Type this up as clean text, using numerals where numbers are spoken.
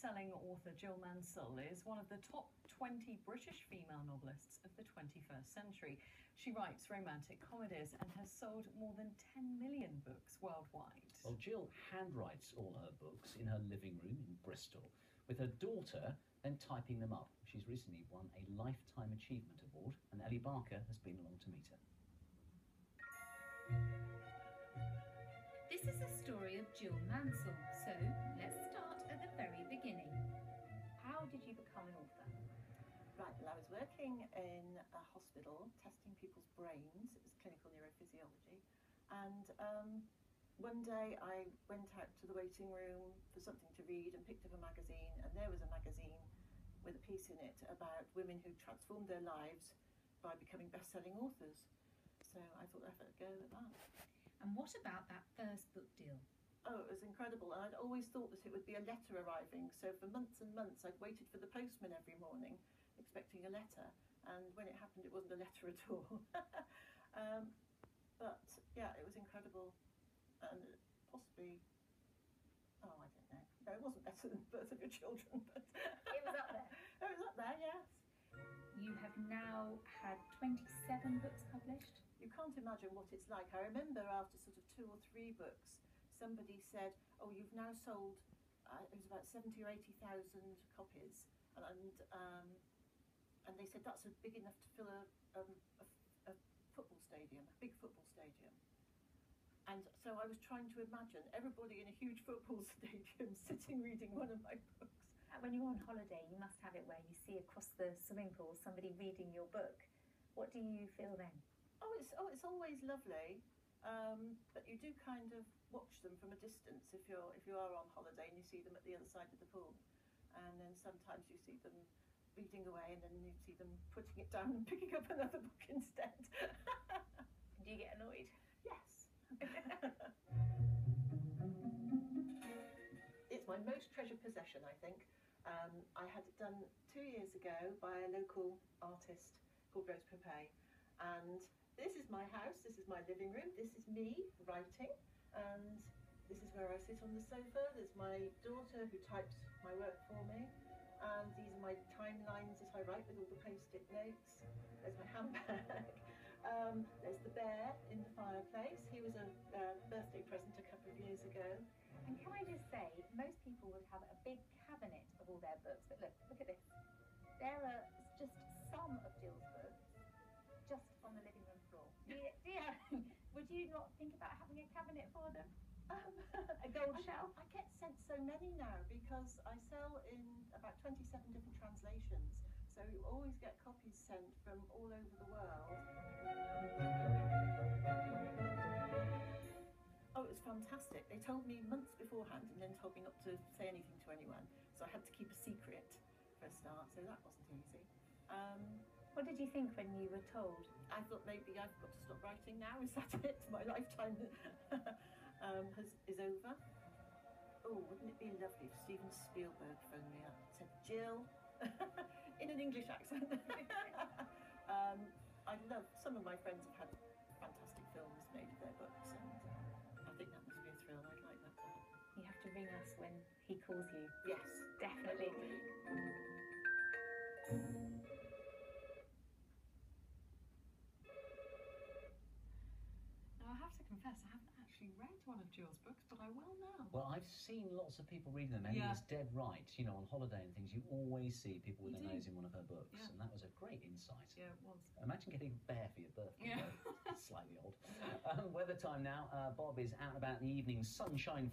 best-selling author Jill Mansell is one of the top 20 British female novelists of the 21st century. She writes romantic comedies and has sold more than 10 million books worldwide. Well, Jill handwrites all her books in her living room in Bristol, with her daughter then typing them up. She's recently won a Lifetime Achievement Award, and Ellie has been along to meet her. This is the story of Jill Mansell, so let's start at the very beginning. How did you become an author? Right, well, I was working in a hospital testing people's brains. It was clinical neurophysiology, and one day I went out to the waiting room for something to read and picked up a magazine, and there was a magazine with a piece in it about women who transformed their lives by becoming best-selling authors. So I thought I'd have a go at that. And what about that first book deal? Oh, it was incredible. And I'd always thought that it would be a letter arriving. So for months and months, I'd waited for the postman every morning, expecting a letter. And when it happened, it wasn't a letter at all. But yeah, it was incredible. And possibly, oh, I don't know. No, it wasn't better than Birth of Your Children, but It was up there. It was up there, yes. You have now had 27 books published. You can't imagine what it's like. I remember after sort of 2 or 3 books, somebody said, "Oh, you've now sold." It was about 70 or 80,000 copies, and they said that's big enough to fill a football stadium, a big football stadium. And so I was trying to imagine everybody in a huge football stadium sitting reading one of my books. When you're on holiday, you must have it where you see across the swimming pool somebody reading your book. What do you feel then? It's always lovely, but you do kind of watch them from a distance if you are on holiday and you see them at the other side of the pool, and then sometimes you see them reading away and then you see them putting it down and picking up another book instead. Do you get annoyed? Yes. It's my most treasured possession, I think. I had it done 2 years ago by a local artist called Rose Pepay, and this is my house, this is my living room, this is me writing, and this is where I sit on the sofa. There's my daughter who types my work for me, and these are my timelines that I write with all the post-it notes. There's my handbag. There's the bear in the fireplace. He was a birthday present a couple of years ago. And can I just say, most people would have a big cabinet of all their books, but look at this. There are just some of Jill's books just on the living room floor. Would you not think about having a cabinet for them? A gold shelf? I get sent so many now because I sell in about 27 different translations. So you always get copies sent from all over the world. Oh, it was fantastic. They told me months beforehand and then told me not to say anything to anyone. So I had to keep a secret for a start, so that wasn't easy. What did you think when you were told? I thought maybe I've got to stop writing now. Is that it? My lifetime is over. Oh, wouldn't it be lovely if Steven Spielberg phoned me up and said, "Jill," in an English accent. I love, some of my friends have had fantastic films made of their books, and I think that must be a thrill. I'd like that. You have to ring us when he calls you. Yes, Definitely. Now, I have to confess, I haven't actually read one of Jill's books, but I will now. Well, I've seen lots of people reading them, and Yeah. he was dead right. You know, on holiday and things, you always see people with You their do. nose in one of her books, Yeah. and that was a great insight. Yeah, it was. Imagine getting a bear for your birthday. Yeah. Though. Slightly odd. Weather time now. Bob is out and about in the evening, sunshine.